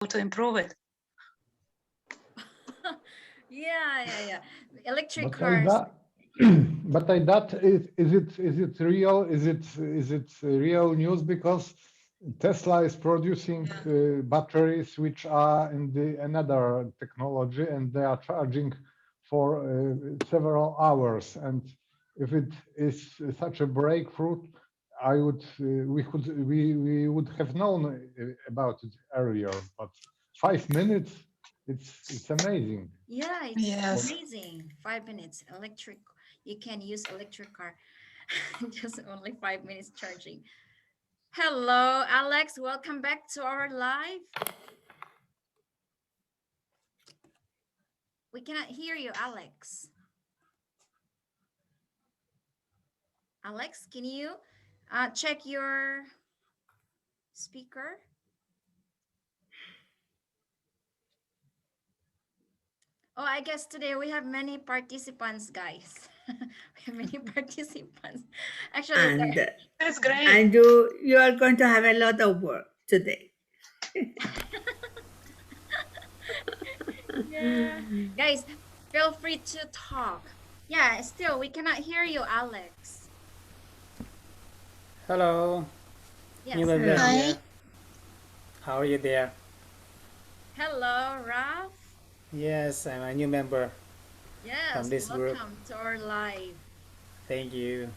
to improve it. Yeah. Electric But cars. but I doubt is it real? Is it real news? Because Tesla is producing batteries which are in the another technology, and they are charging for several hours. And if it is such a breakthrough, I would we would have known about it earlier. But 5 minutes, it's amazing. Yeah, it's Yes. amazing. 5 minutes electric. You can use electric car. Just only 5 minutes charging. Hello, Alex. Welcome back to our live. We cannot hear you, Alex. Alex, can you check your speaker? Oh, I guess today we have many participants, guys. We have many participants. Actually, And That's great. and you are going to have a lot of work today. yeah. Guys, feel free to talk. Yeah, still, we cannot hear you, Alex. Hello, Yes. new member Hi. here. How are you there? Hello, Raf. Yes, I'm a new member Yes, from this group. welcome to our live. Thank you.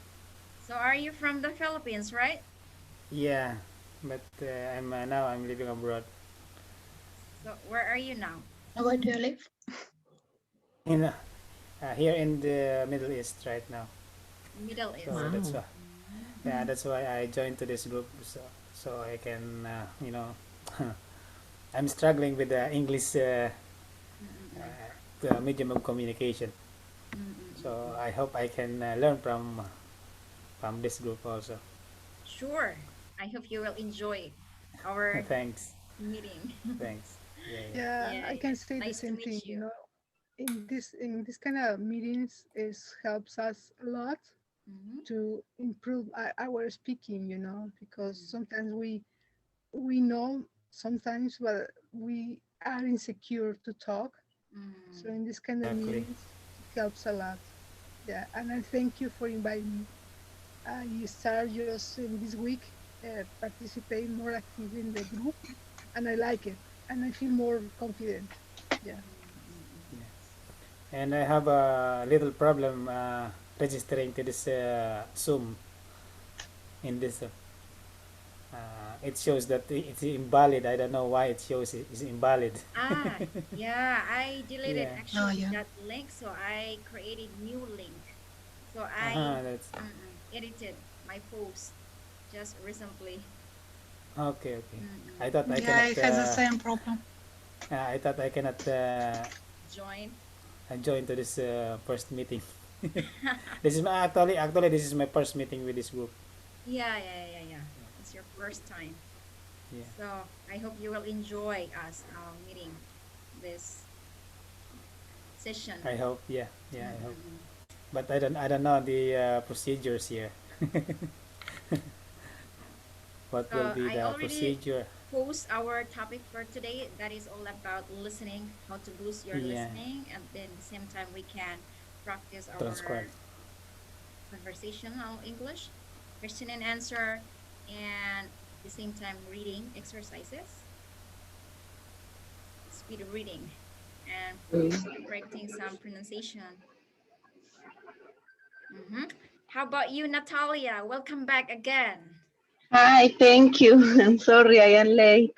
So, are you from the Philippines, right? Yeah, but now I'm living abroad So, where are you now? Where do you live? in here in the Middle East right now. Middle East. So that's Wow. why, yeah, that's why I joined to this group so I can I'm struggling with the English medium of communication. So I hope I can learn from this group also. Sure. I hope you will enjoy our Thanks, meeting. thanks. Yeah, yeah. Yeah, Yeah, I can say the nice to same meet thing. you. You know, in this kind of meetings, is helps us a lot Mhm. to improve our speaking. You know, because sometimes we know sometimes, but we are insecure to talk. So Mm. in this kind of Exactly. meetings, it helps a lot. Yeah, and I thank you for inviting me. You start just in this week participate more active in the group, and I like it, and I feel more confident. Yeah. And I have a little problem registering to this Zoom in this. It shows that it's invalid. I don't know why it shows it's invalid. Ah, yeah, I deleted Yeah. Oh, actually yeah. that link, so I created new link. So Uh-huh, that's edited my post just recently. okay. Okay. Mm-mm. I thought I Yeah, cannot. it has the same problem. I thought I cannot Join. join to this first meeting. This is my actually this is my first meeting with this group. Yeah. It's your first time. Yeah. So I hope you will enjoy us meeting this session. I hope. Yeah. Yeah. I hope. Mm-mm. But I don't know the procedures here. What will So be I the already procedure? post our topic for today. That is all about listening, how to boost your Yeah. listening, and then at the same time we can practice our Transcribe. conversational English, question and answer, and at the same time reading exercises, speed reading, and correcting some pronunciation. How about you, Natalia? Welcome back again. Hi, thank you. I'm sorry I am late.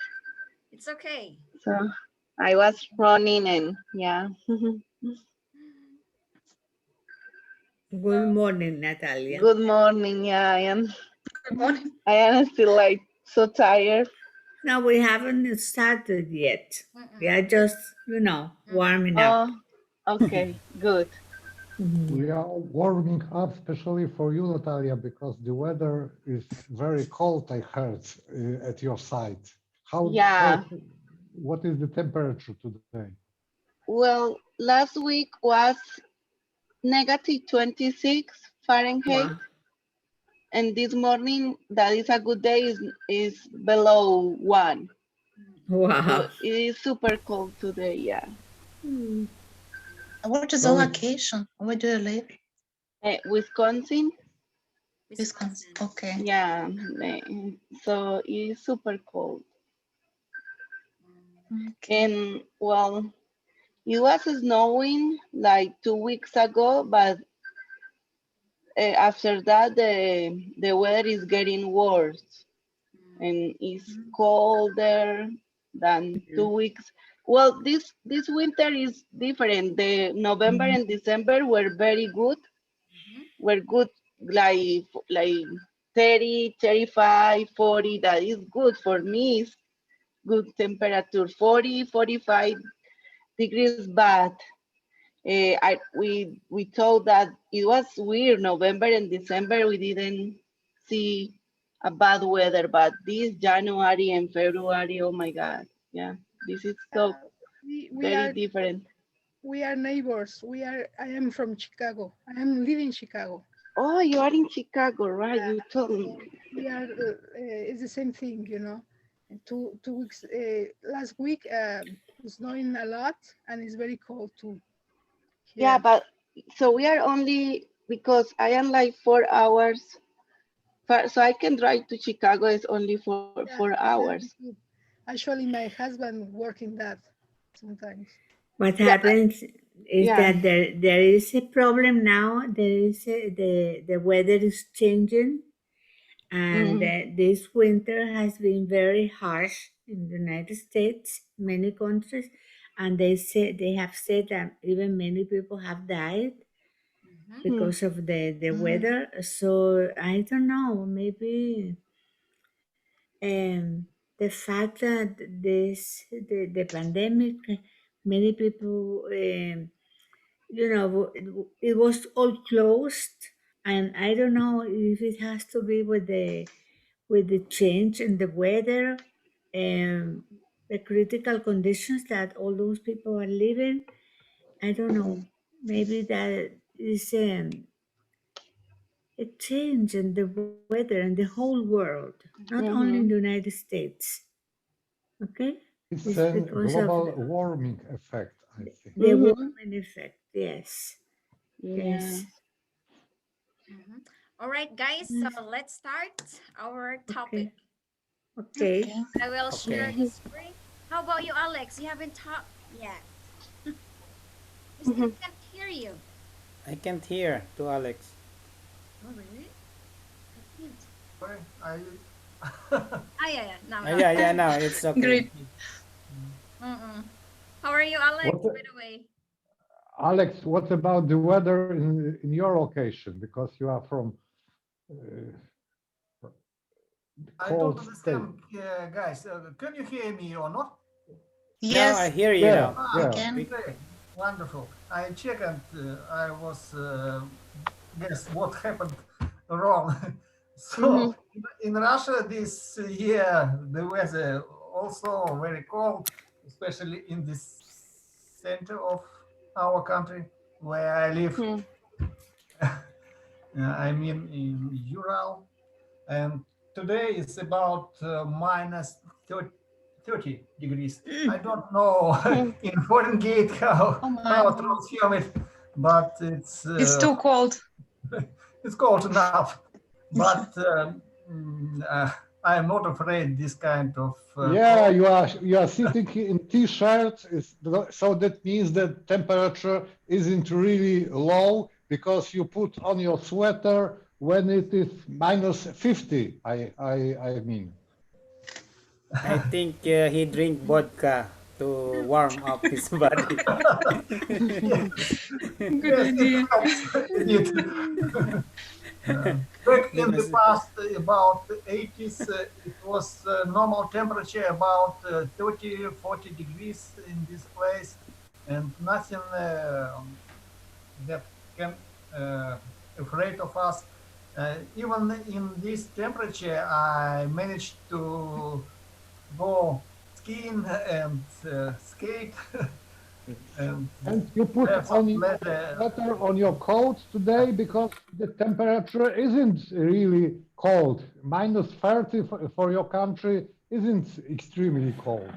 It's okay. So I was running and yeah. Good morning, Natalia. Good morning. Yeah, Good morning. I am still like so tired. No, we haven't started yet. We are just, warming up. Oh, okay, good. We are warming up, especially for you, Natalia, because the weather is very cold. I heard at your site. Yeah. What is the temperature today? Well, last week was negative 26 Fahrenheit, Wow. and this morning that is a good day is below 1. Wow. it is super cold today. Yeah. Hmm. What is the So location? Where do you live? Wisconsin. Wisconsin. Okay. Yeah. So it is super cold. Okay. And well, it was snowing like 2 weeks ago, but after that, the weather is getting worse and it's colder than 2 weeks. Well, this winter is different. The November and December were very good. Were good like 30, 35, 40. That is good for me. It's good temperature. 40, 45 degrees, but we thought that it was weird. November and December we didn't see a bad weather, but this January and February, oh my God, yeah, this is so We very are different. neighbors. I am from Chicago. I am living in Chicago. Oh, you are in Chicago, right? You told me. We are it's the same thing, you know. And 2 weeks last week it's snowing a lot and it's very cold too Yeah, here. but so we are only because I am like 4 hours. So I can drive to Chicago. It's only for four Yeah, hours. me too. Actually, my husband working that sometimes. What Yeah, happens is yeah. that there is a problem now. The weather is changing, and Mm, this winter has been very harsh in the United States, many countries, and they have said that even many people have died mm, because of the weather. So I don't know, maybe the fact that the pandemic, many people, it was all closed, and I don't know if it has to be with the change in the weather and the critical conditions that all those people are living. I don't know. Maybe that is a change in the weather in the whole world, not only in the mm-hmm. United States. Okay? it's It's a because of global warming effect, I think. the Mm-hmm. warming effect. Yes. Yeah. Yes. All right, guys. So Yes. let's start our topic. Okay. Okay. Okay. I will share Okay. the screen. How about you, Alex? You haven't talked yet. We still Mm-hmm. can't hear you. I can't hear to Alex. Oh, really? I can't. Sorry, I Ah, yeah, yeah. Now, now. Yeah, yeah, now it's okay. Great. Mm-mm. How are you, Alex, What, by the way? Alex, what about the weather in your location? Because you are from don't cold state. understand, guys. Can you hear me or not? Now I Yes, hear you Yeah, now. we yeah. can. Great, wonderful. I checked and I was guess what happened wrong. Mm-hmm. So in Russia this year the weather also very cold, especially in the center of our country where I live. Mm-hmm. I mean in Ural. And today is about minus 30 degrees. I don't know in Fahrenheit Oh how my. to assume it, but It's too cold. it's cold enough. But I am not afraid this kind of Yeah, cold. you are sitting in t-shirts, so that means that temperature isn't really low because you put on your sweater when it is minus 50. I mean. I think he drink vodka to warm up his body. Yes, Good yes, it idea. helps indeed. Back in the Because past, about the 80s, it was normal temperature about 30, 40 degrees in this place, and nothing that can afraid of us. Even in this temperature, I managed to go skiing and skate and And you put have some on your pleasure. sweater on your coat today because the temperature isn't really cold. Minus 30 for your country isn't extremely cold.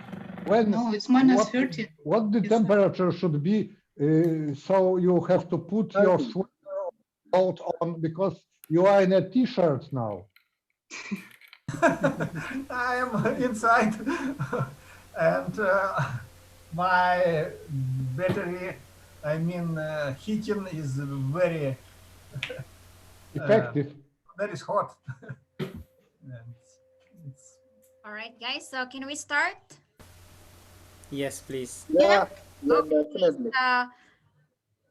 When No, it's minus what 30. what the It's- temperature should be, so you have to put your sweater or coat on because you are in a t-shirt now. I am inside, and my battery, I mean, heating is very, Effective. very hot. And it's All right, guys. So can we start? Yes, please. Yeah. Yeah, Okay. definitely.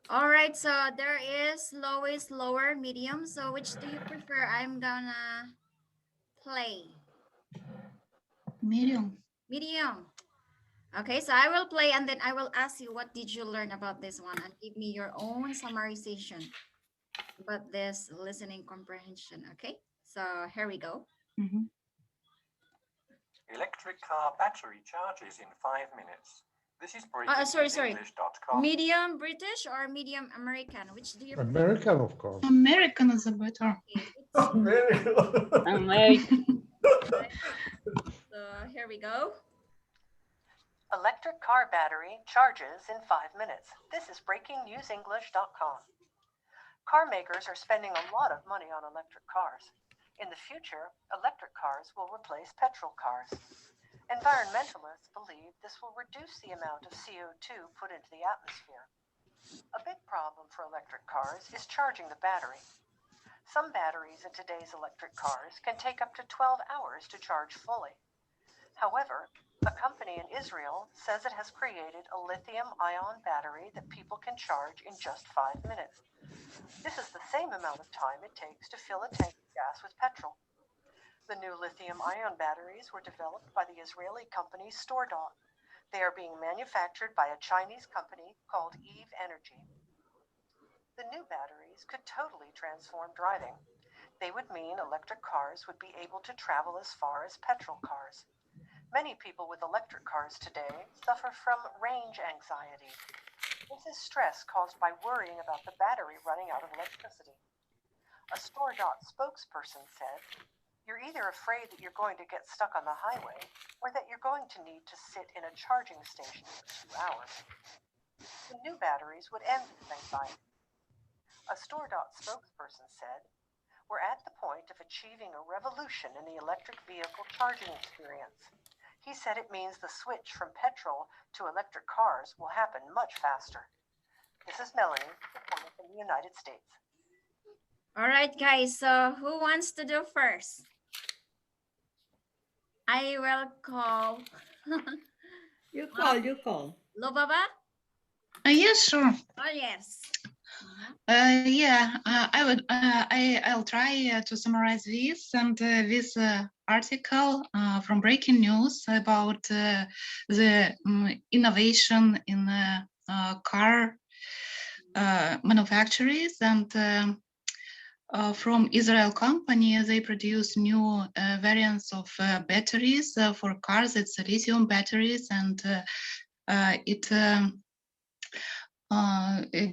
All right. So there is lowest, lower, medium. So which do you prefer? I'm gonna play Medium. medium. Okay. So I will play and then I will ask you what did you learn about this one and give me your own summarization about this listening comprehension. Okay. So here we go. Mhm. Electric car battery charges in 5 minutes. This is breaking Sorry. English.com. Medium British or medium American? Which do you prefer? American, of course. American is a better. Okay, it's very American. so here we go. Electric car battery charges in 5 minutes. This is breakingnewsenglish.com. Car makers are spending a lot of money on electric cars. In the future, electric cars will replace petrol cars. Environmentalists believe this will reduce the amount of CO2 put into the atmosphere. A big problem for electric cars is charging the battery. Some batteries in today's electric cars can take up to 12 hours to charge fully. However, a company in Israel says it has created a lithium-ion battery that people can charge in just 5 minutes. This is the same amount of time it takes to fill a tank of gas with petrol. The new lithium-ion batteries were developed by the Israeli company StoreDot. They are being manufactured by a Chinese company called Eve Energy. The new batteries could totally transform driving. They would mean electric cars would be able to travel as far as petrol cars. Many people with electric cars today suffer from range anxiety. This is stress caused by worrying about the battery running out of electricity. A StoreDot spokesperson said, "You're either afraid that you're going to get stuck on the highway or that you're going to need to sit in a charging station for 2 hours." The new batteries would end this anxiety. A StoreDot spokesperson said, "We're at the point of achieving a revolution in the electric vehicle charging experience." He said it means the switch from petrol to electric cars will happen much faster. This is Melanie, reporting from the United States. All right, guys. So who wants to do first? I will call. You call. Lobaba? Yes, sure. Oh, yes. Yeah, I would. I'll try to summarize this and this article from Breaking News about the innovation in car manufacturers and. From Israel company, they produce new variants of batteries for cars. It's lithium batteries, and it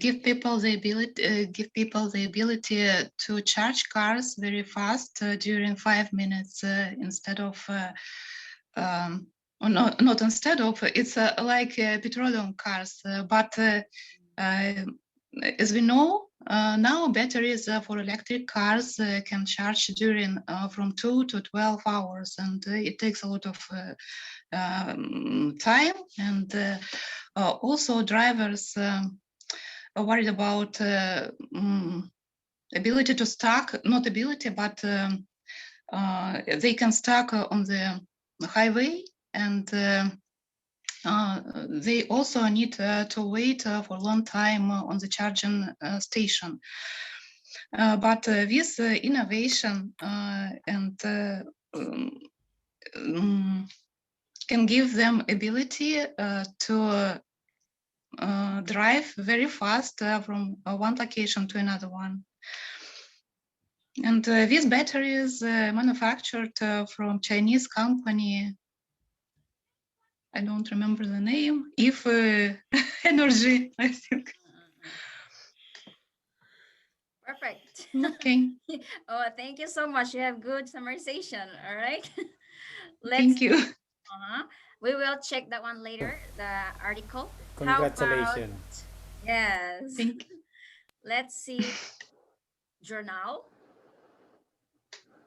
give people the ability to charge cars very fast during 5 minutes instead of. Not instead of. It's like petroleum cars, but as we know, now batteries for electric cars can charge during from 2 to 12 hours, and it takes a lot of time. And also drivers are worried about ability to stack, not ability, but they can stack on the highway, and they also need to wait for a long time on the charging station. But this innovation and can give them ability to drive very fast from one location to another one. And these batteries manufactured from Chinese company. I don't remember the name. If Energy, I think. Perfect. Okay. Oh, thank you so much. You have good summarization. All right. Let's Thank you. we will check that one later, the article. How about Congratulations. yes. Thank Let's see journal.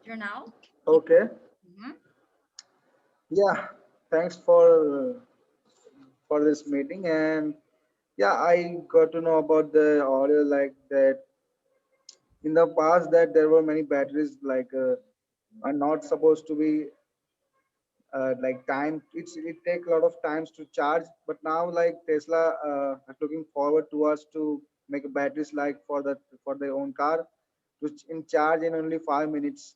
Journal. Okay. Mhm. Yeah. Thanks for this meeting. And yeah, I got to know about the audio like that in the past that there were many batteries like are not supposed to be like time. It take a lot of times to charge. But now like Tesla are looking forward to us to make batteries like for their own car to in charge in only 5 minutes.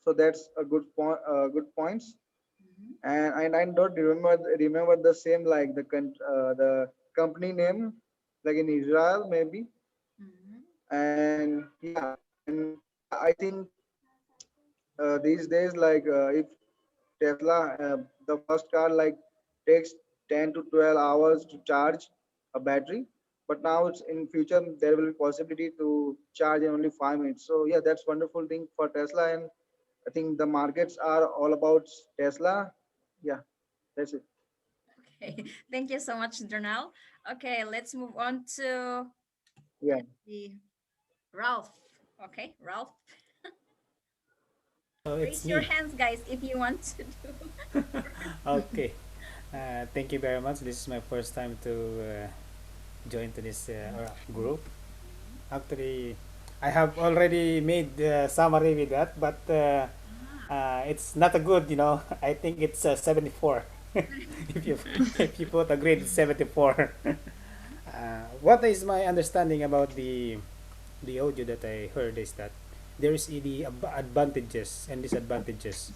So that's a good point. Good points. Mhm. And I don't remember the same like the company name like in Israel maybe. Mhm. And yeah, I think these days like if Tesla the first car like takes 10 to 12 hours to charge a battery, but now it's in future there will be possibility to charge in only 5 minutes. So yeah, that's wonderful thing for Tesla, and I think the markets are all about Tesla. Yeah, that's it. Okay. Thank you so much, journal. Okay, let's move on to Yeah. let's see. Ralph. Okay, Ralph. So it's Raise your me. hands, guys, if you want to do. Okay. Thank you very much. This is my first time to join to this group. Actually, I have already made the summary with that, but it's not a good, you know. I think it's 74. if you if you put a grade 74. What is my understanding about the audio that I heard is that there is the advantages and disadvantages.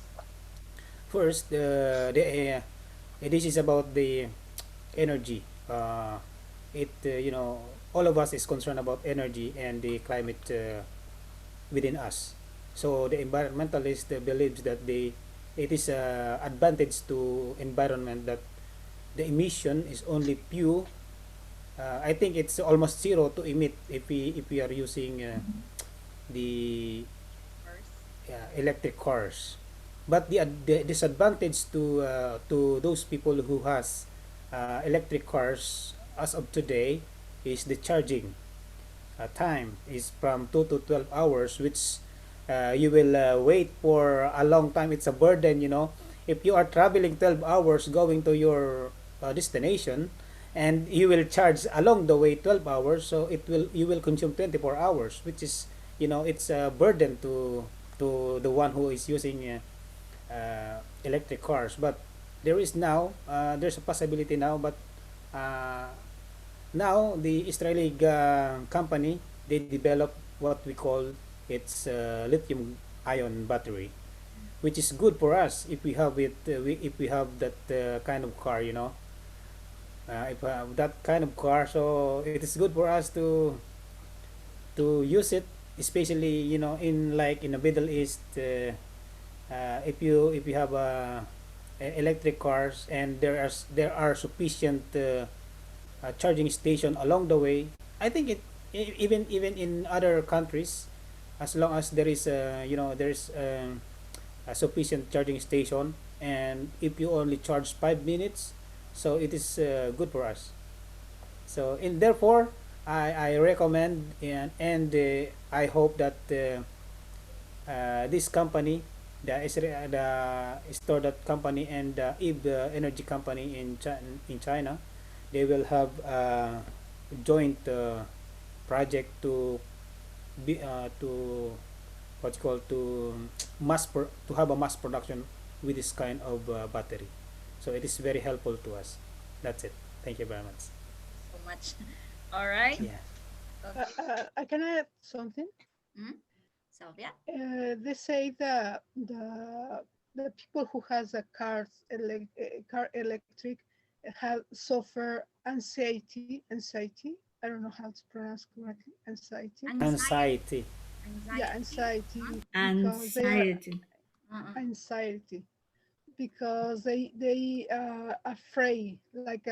First, this is about the energy. It you know, all of us is concerned about energy and the climate within us. So the environmentalist believes that it is a advantage to environment that the emission is only few. I think it's almost zero to emit if we are using the First. electric cars. But the disadvantage to those people who has electric cars as of today is the charging time is from 2 to 12 hours, which you will wait for a long time. It's a burden, you know. If you are traveling 12 hours going to your destination, and you will charge along the way 12 hours, so you will consume 24 hours, which is, you know, it's a burden to the one who is using electric cars. But there's a possibility now, but uh, now the Israeli company, they develop what we call its lithium ion battery, which is good for us if we have it if we have that kind of car, you know. If we have that kind of car, so it is good for us to use it, especially, you know, in like in the Middle East. If you have electric cars and there are sufficient charging station along the way, I think even in other countries, as long as there is you know, there's a sufficient charging station, and if you only charge 5 minutes, so it is good for us. So in therefore, I recommend, and I hope that this company, the store that company and if the energy company in China, they will have a joint project to what's called to to have a mass production with this kind of battery. So it is very helpful to us. That's it. Thank you very much. So much. All right. Yeah. Okay. I can add something. Mm. Sylvia. They say that the people who has a car electric have suffer anxiety. I don't know how to pronounce correctly. Anxiety. Anxiety. Anxiety. Yeah, Anxiety. anxiety because they are Anxiety. Uh-uh. anxiety because they are afraid. Like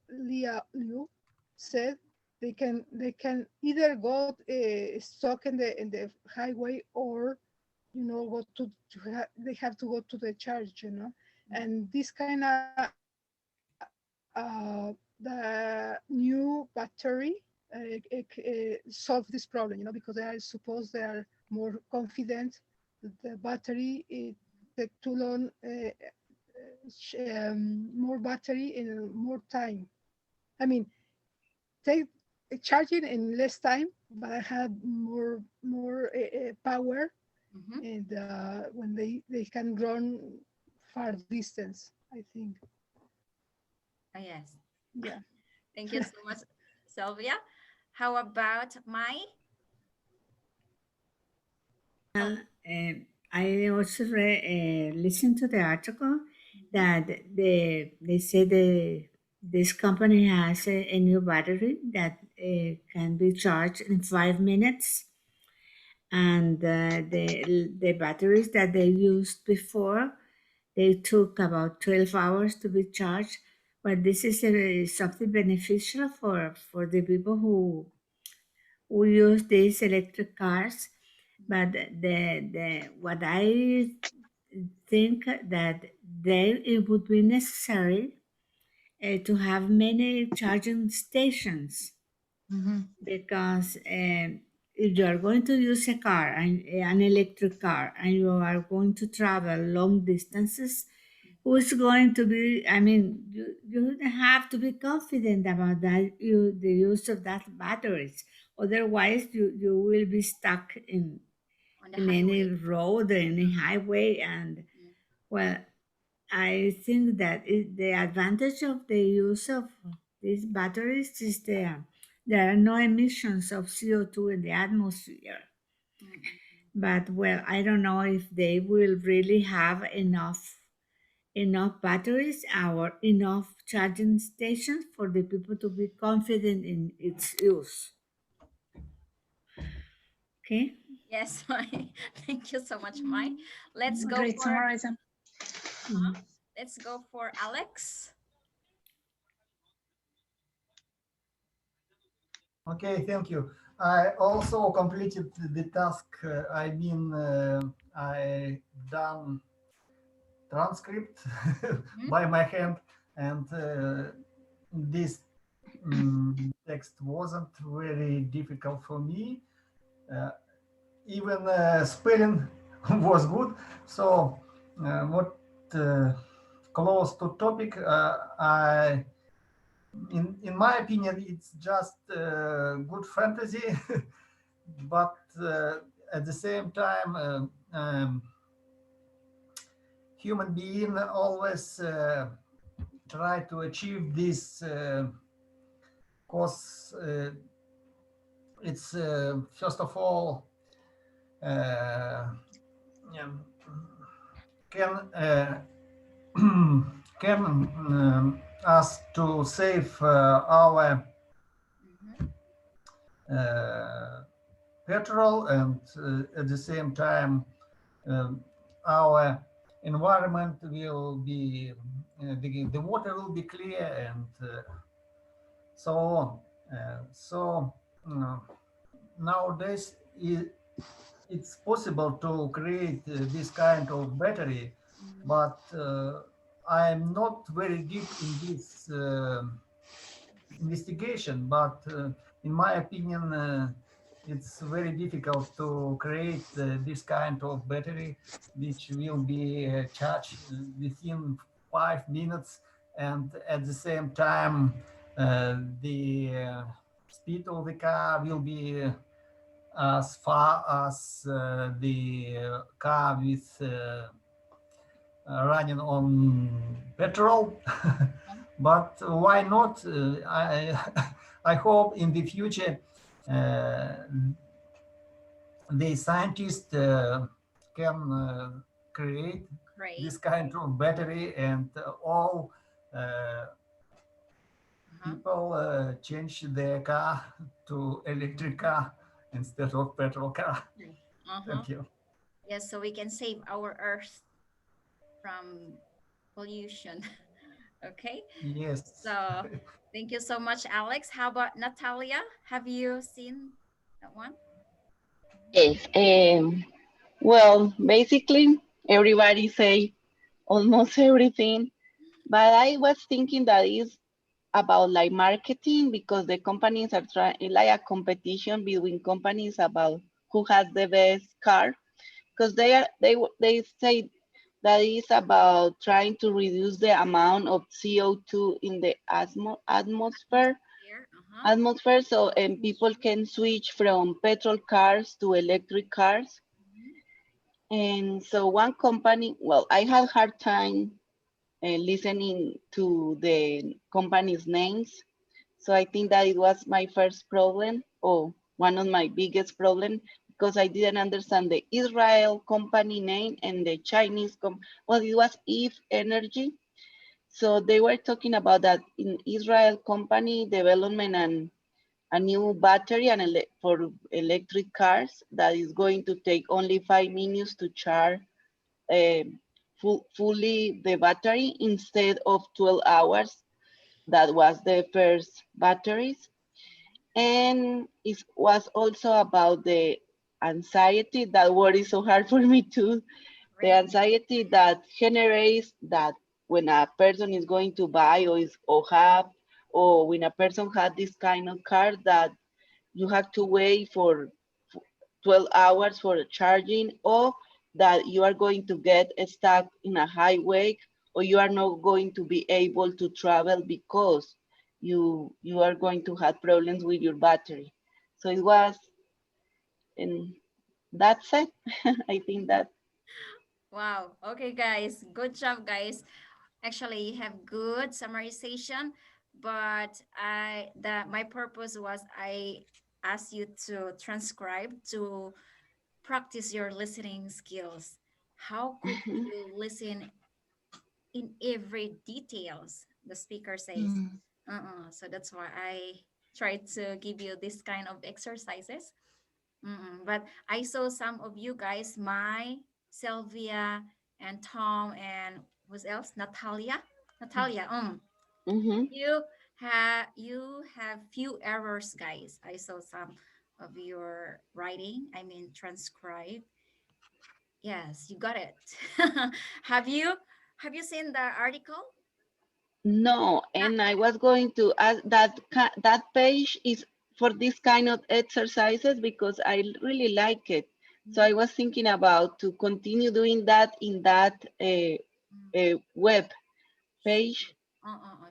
Leah Liu said, they can either go stuck in the highway or they have to go to the church, and this kind of the new battery solve this problem, because I suppose they are more confident that the battery it take too long, more battery in more time. I mean, take charging in less time, but I had more power, Mm-hmm. and when they can run far distance, I think. Oh, yes. Yeah. Thank you so much, Sylvia. How about my? Well, I also listened to the article that they say this company has a new battery that can be charged in 5 minutes, and the batteries that they used before they took about 12 hours to be charged. But this is something beneficial for the people who use these electric cars. But the what I think that it would be necessary to have many charging stations, Mhm. because if you are going to use a car and an electric car and you are going to travel long distances, who's going to be, I mean, you have to be confident about that, the use of that batteries. Otherwise you will be stuck On the in any highway. road or any highway. And Mm. well, I think that the advantage of the use of these batteries is there are no emissions of CO2 in the atmosphere. Mm. But well, I don't know if they will really have enough batteries or enough charging stations for the people to be confident in its use. Okay. Yes, thank you so much, Mai. Let's go Great for summarizing. Mhm. let's go for Alex. Okay, thank you. I also completed the task. I done transcript Mhm. by my hand, and this text wasn't very difficult for me. Uh, Even spelling was good. So, what close to topic, I in my opinion, it's just good fantasy, but at the same time, human being always try to achieve this cause it's first of all uh, yeah, can can us to save our Mhm. uh, petrol, and at the same time um, our environment will be the water will be clear, and so on. So uh, nowadays it's possible to create this kind of battery, Mhm. but I'm not very deep in this investigation. But in my opinion, it's very difficult to create this kind of battery which will be charged within 5 minutes, and at the same time the speed of the car will be as far as the car with running on petrol. But why not? I I hope in the future uh, the scientists can create Great. this kind of battery, and all Uh-huh. people change their car to electric car instead of petrol car. Uh-huh. Thank you. Yes, so we can save our Earth from pollution. Okay. Yes. So thank you so much, Alex. How about Natalia? Have you seen that one? Yes. Well, basically, everybody say almost everything, but I was thinking that is about like marketing because the companies are trying like a competition between companies about who has the best car because they say that is about trying to reduce the amount of CO2 in the atmosphere Here, atmosphere so and people can switch from petrol cars to electric cars. Mhm. And so one company, well, I had hard time listening to the company's names. So I think that it was my first problem or one of my biggest problem because I didn't understand the Israel company name and the Chinese well, it was Eve Energy. So they were talking about that in Israel company development and a new battery and for electric cars that is going to take only 5 minutes to charge fully the battery instead of 12 hours. That was the first batteries. And it was also about the anxiety that word is so hard for me too. The Great. anxiety that generates that when a person is going to buy or is or have or when a person had this kind of car that you have to wait for 12 hours for charging or that you are going to get stuck in a highway or you are not going to be able to travel because you are going to have problems with your battery. So it was, and that's it. I think that. Wow. Okay, guys. Good job, guys. Actually, you have good summarization, but my purpose was I asked you to transcribe to practice your listening skills. How could Mhm. you listen in every details? The speaker says. Mm. So that's why I tried to give you this kind of exercises. But I saw some of you guys, my Sylvia and Tom and who's else? Natalia. Mhm. You have few errors, guys. I saw some of your writing. I mean transcribe. Yes, you got it. have you have you seen the article? No, Not and I yet. was going to ask that that page is for this kind of exercises because I really like it. So Mhm. I was thinking about to continue doing that in that Mm. web Sure. page.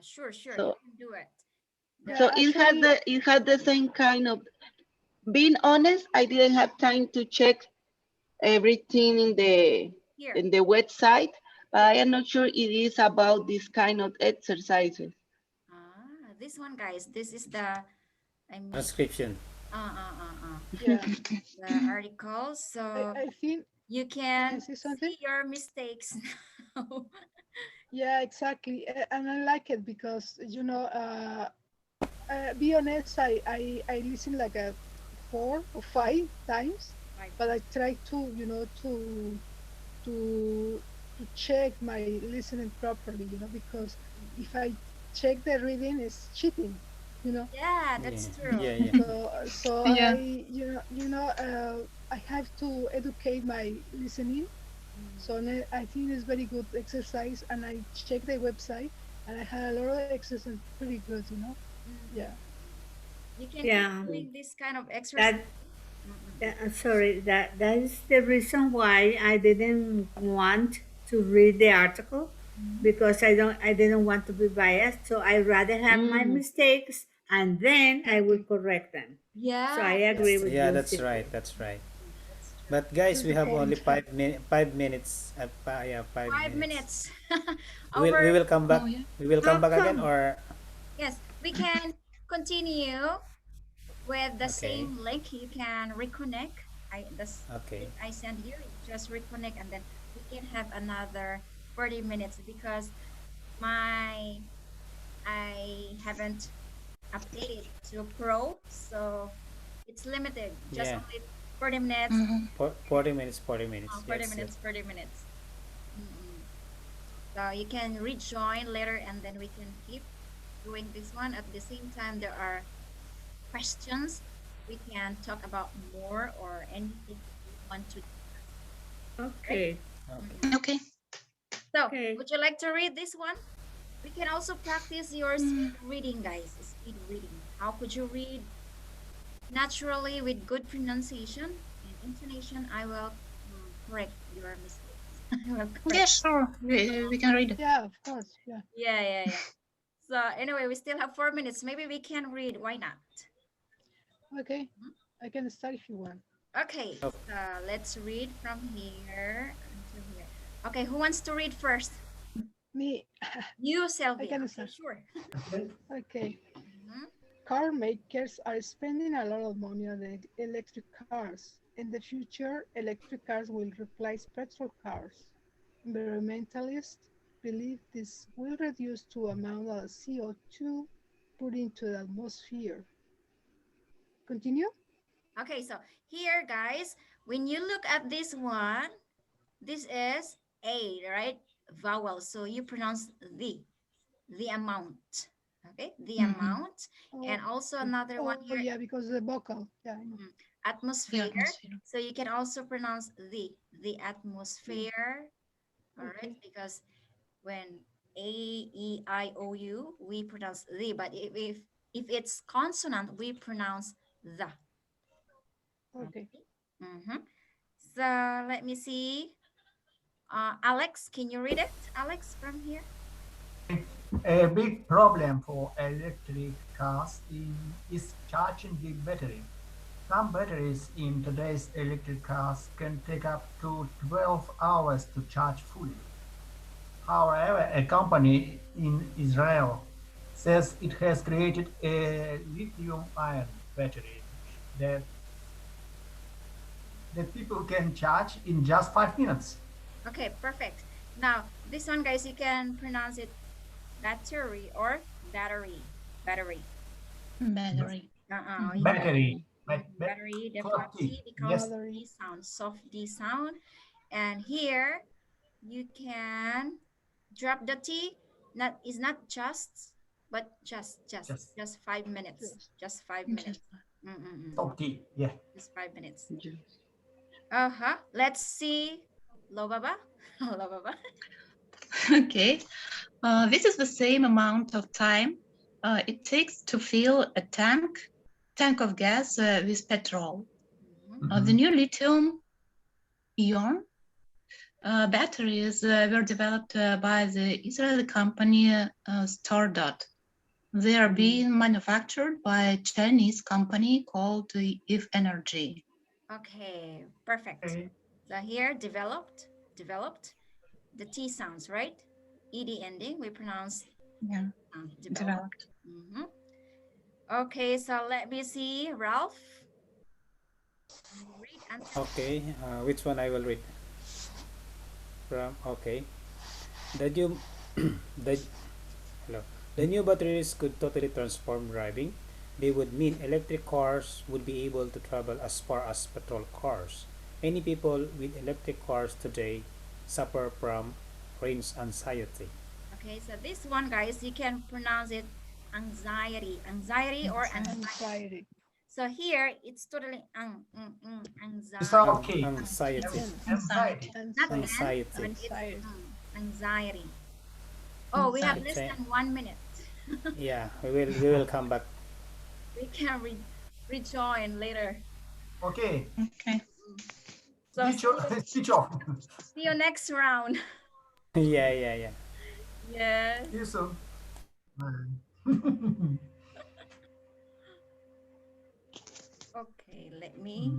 Sure. You So can do it. Yeah, so The actually, it had the same kind of. Being honest, I didn't have time to check everything here. in the website, but Here. I am not sure it is about this kind of exercises. This one, guys. This is the I mean Transcription. yeah, the article. So I think, you can I can say something? see your mistakes now. Yeah, exactly. And I like it because, be honest, I listen like a 4 or 5 times, Right. but I try to, to to check my listening properly, because if I check the reading, it's cheating, you know. Yeah, Yeah, that's true. yeah, yeah. So I, Yeah. I have to educate my listening. So I think it's very good exercise, and I check the website, and I had a lot of exercise, pretty good, Mm-mm. Yeah. You can keep Yeah, doing this kind of exercise. that Mm-mm. sorry, that is the reason why I didn't want to read the article, Mhm. because I didn't want to be biased. So I rather have my Mm. mistakes and then I will correct them. So I Yeah, Yeah, agree that's with Yeah, you, that's Sylvia. right. That's right. that's true. But guys, that's we the have only point. 5 minutes. Yeah, five 5 minutes. minutes. We Our will come back. Oh yeah. We will come How back again, come? or yes, we can continue with the okay, same link. You can reconnect. This okay. link I send you. You just reconnect, and then we can have another 40 minutes because my I haven't updated to Pro, so it's limited. Just Yeah, only 40 minutes. Mhm. 40 minutes. 40 minutes. 40 That's it. minutes. 40 minutes. Mm-mm. So you can rejoin later, and then we can keep doing this one. At the same time, there are questions. We can talk about more or anything that you want to discuss. Okay. Okay. Okay. So, Okay. would you like to read this one? We can also practice your speed reading, guys. Speed reading. How could you read naturally with good pronunciation and intonation? I will correct your mistakes. I will Yeah, correct. sure. We can read it. Yeah, of course. Yeah. Yeah. So anyway, we still have 4 minutes. Maybe we can read. Why not? Okay. I can start if you want. Okay. Oh. So let's read from here until here. Okay, who wants to read first? Me. You, I Sylvia. can Okay, start. sure. Okay. Mhm. Car makers are spending a lot of money on electric cars. In the future, electric cars will replace petrol cars. Environmentalists believe this will reduce the amount of CO2 put into the atmosphere. Continue? Okay, so here, guys, when you look at this one, this is A, right? Vowel. So you pronounce the amount. Okay, the amount. Oh, And also okay. another one Oh, here, yeah, because the vocal. Yeah, I know. The atmosphere. atmosphere. So you can also pronounce the atmosphere. All right, Okay. because when A-E-I-O-U, we pronounce the, but if it's consonant, we pronounce the. Okay. Mm-hmm. So let me see. Alex, can you read it? Alex, from here? A big problem for electric cars is charging the battery. Some batteries in today's electric cars can take up to 12 hours to charge fully. However, a company in Israel says it has created a lithium-ion battery that people can charge in just 5 minutes. Okay, perfect. Now, this one, guys, you can pronounce it battery or battery. Battery. Battery. You can Battery, battery, the flat 12T. T becomes Yes, Battery. D sound, soft D sound. And here you can drop the T. Not is not just, but just just 5 minutes. Just. Just five Just minutes. Mm-mm-mm. stop T. Yeah. Just 5 minutes. Yes. Uh-huh. Let's see. Lo baba. Lo baba. okay. This is the same amount of time it takes to fill a tank of gas with petrol. The new lithium ion batteries were developed by the Israeli company Stardot. They are being manufactured by a Chinese company called If Energy. Okay, perfect. Okay. So here, developed. The T sounds, right? ED ending, we pronounce Yeah, developed. developed. Mhm. Okay, so let me see. Ralph, read and tell. Okay. Which one I will read from? Okay. The new the hello. The new batteries could totally transform driving. They would mean electric cars would be able to travel as far as petrol cars. Many people with electric cars today suffer from range anxiety. Okay, so this one, guys, you can pronounce it anxiety or anxiety. Anxiety. So here, it's totally It's anxiety. okay. Anxiety. Anxiety. Not Anxiety. an, Anxiety. but it's Anxiety. anxiety. Oh, we have less It's a, than 1 minute. yeah, we will come back. We can rejoin later. Okay. Okay. So Switch off. see you next round. Yeah. Yes. See you soon. Bye. Okay, let me